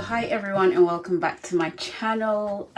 Hi everyone and welcome back to my channel.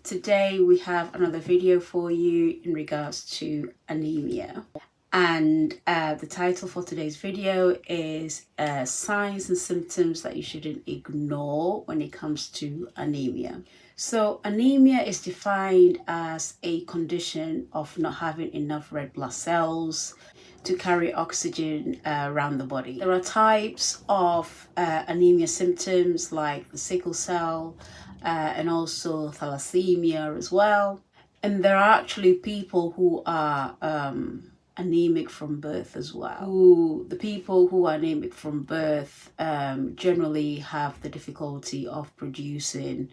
Today we have another video for you in regards to anemia, and the title for today's video is signs and symptoms that you shouldn't ignore when it comes to anemia. So anemia is defined as a condition of not having enough red blood cells to carry oxygen around the body. There are types of anemia symptoms like the sickle cell and also thalassemia as well. And there are actually people who are anemic from birth as well. The people who are anemic from birth generally have the difficulty of producing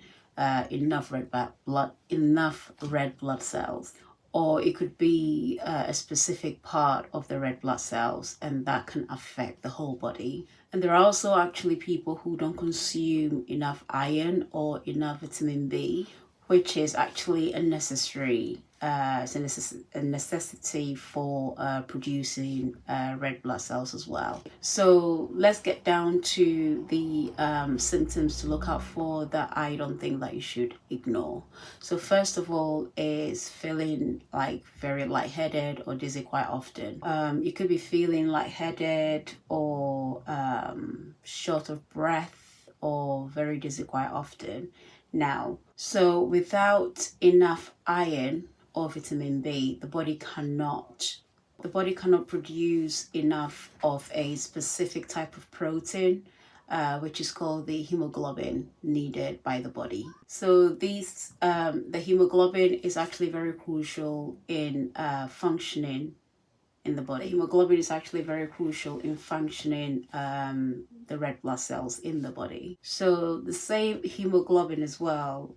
enough red blood cells, or it could be a specific part of the red blood cells, and that can affect the whole body. And there are also actually people who don't consume enough iron or enough vitamin B, which is actually a necessary it's a necessity for producing red blood cells as well. So let's get down to the symptoms to look out for that I don't think that you should ignore. So first of all is feeling like very lightheaded or dizzy quite often. You could be feeling lightheaded or short of breath or very dizzy quite often. Now, so without enough iron or vitamin B, the body cannot produce enough of a specific type of protein, which is called the hemoglobin needed by the body. So these the hemoglobin is actually very crucial in functioning in the body. Hemoglobin is actually very crucial in functioning the red blood cells in the body. So the same hemoglobin as well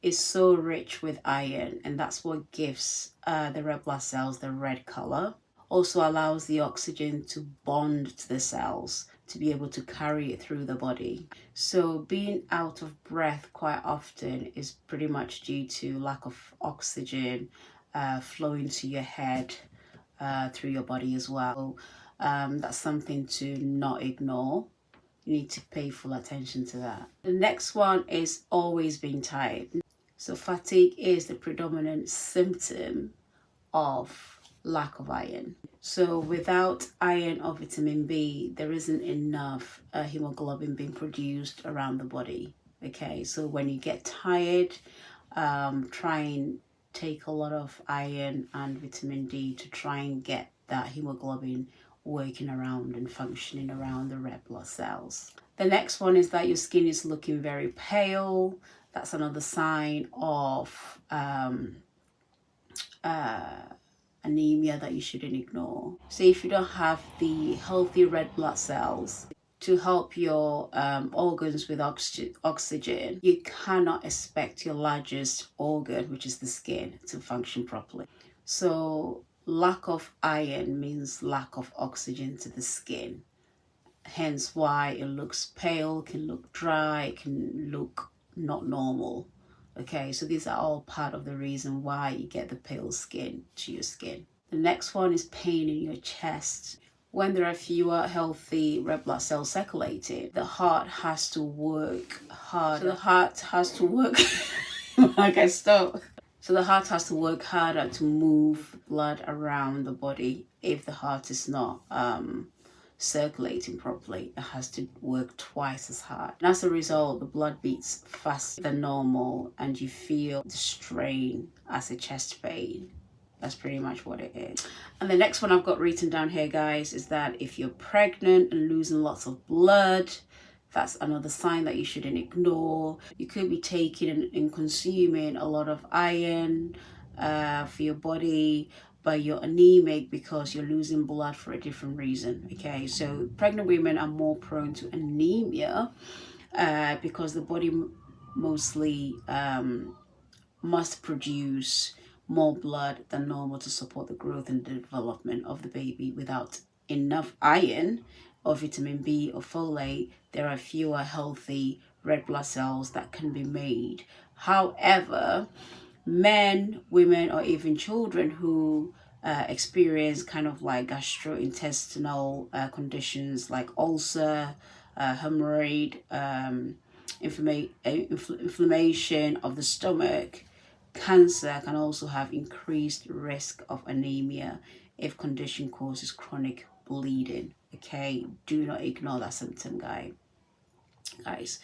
is so rich with iron, and that's what gives the red blood cells the red color. Also allows the oxygen to bond to the cells to be able to carry it through the body. So being out of breath quite often is pretty much due to lack of oxygen flowing to your head through your body as well. That's something to not ignore. You need to pay full attention to that. The next one is always being tired. So fatigue is the predominant symptom of lack of iron. So without iron or vitamin B, there isn't enough hemoglobin being produced around the body. Okay, so when you get tired, try and take a lot of iron and vitamin D to try and get that hemoglobin working around and functioning around the red blood cells. The next one is that your skin is looking very pale. That's another sign of anemia that you shouldn't ignore. So if you don't have the healthy red blood cells to help your organs with oxygen, you cannot expect your largest organ, which is the skin, to function properly. So lack of iron means lack of oxygen to the skin, hence why it looks pale, can look dry, can look not normal. Okay, so these are all part of the reason why you get the pale skin to your skin. The next one is pain in your chest. When there are fewer healthy red blood cells circulating, the heart has to work harder. So the heart has to work So the heart has to work harder to move blood around the body. If the heart is not circulating properly, it has to work twice as hard. And as a result, the blood beats faster than normal and you feel the strain as a chest pain. That's pretty much what it is. And the next one I've got written down here, guys, is that if you're pregnant and losing lots of blood, that's another sign that you shouldn't ignore. You could be taking and consuming a lot of iron for your body, but you're anemic because you're losing blood for a different reason. Okay, so pregnant women are more prone to anemia because the body mostly must produce more blood than normal to support the growth and development of the baby. Without enough iron or vitamin B or folate, there are fewer healthy red blood cells that can be made. However, men, women, or even children who experience kind of like gastrointestinal conditions like ulcer, hemorrhoid, inflammation of the stomach. Cancer can also have increased risk of anemia if condition causes chronic bleeding. Okay, do not ignore that symptom, guys.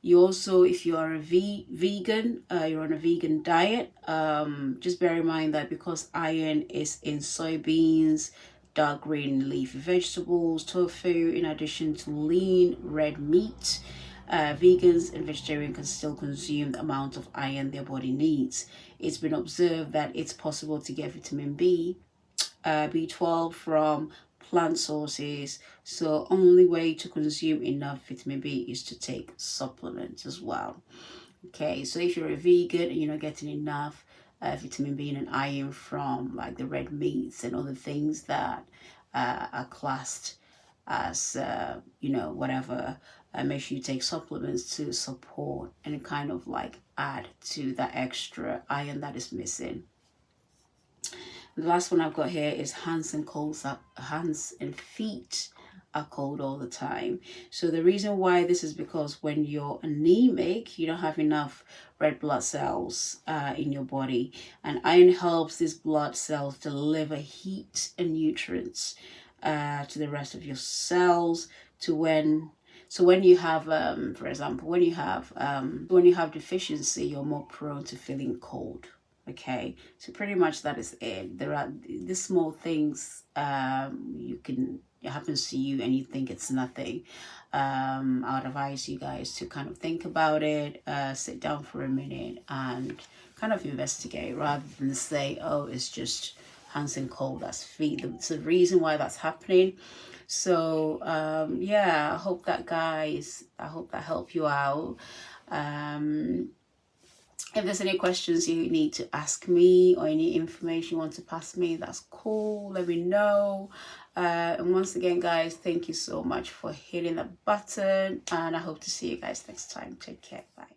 You also, if you are a vegan, you're on a vegan diet, just bear in mind that because iron is in soybeans, dark green leafy vegetables, tofu, in addition to lean red meat, vegans and vegetarians can still consume the amount of iron their body needs. It's been observed that it's possible to get vitamin B12 from plant sources, so only way to consume enough vitamin B is to take supplements as well. Okay, so if you're a vegan and you're not getting enough vitamin B and iron from like the red meats and other things that are classed as whatever, make sure you take supplements to support and kind of like add to that extra iron that is missing. The last one I've got here is hands and feet are cold all the time. So the reason why this is because when you're anemic, you don't have enough red blood cells in your body, and iron helps these blood cells deliver heat and nutrients to the rest of your cells. When you have, for example, when you have deficiency, you're more prone to feeling cold. Okay, so pretty much that is it. There are these small things it happens to you and you think it's nothing. I would advise you guys to kind of think about it, sit down for a minute and kind of investigate rather than say, oh, it's just hands and cold, that's feet. It's the reason why that's happening. So yeah, I hope that helped you out. If there's any questions you need to ask me or any information you want to pass me, that's cool. Let me know. And once again, guys, thank you so much for hitting the button. And I hope to see you guys next time. Take care. Bye.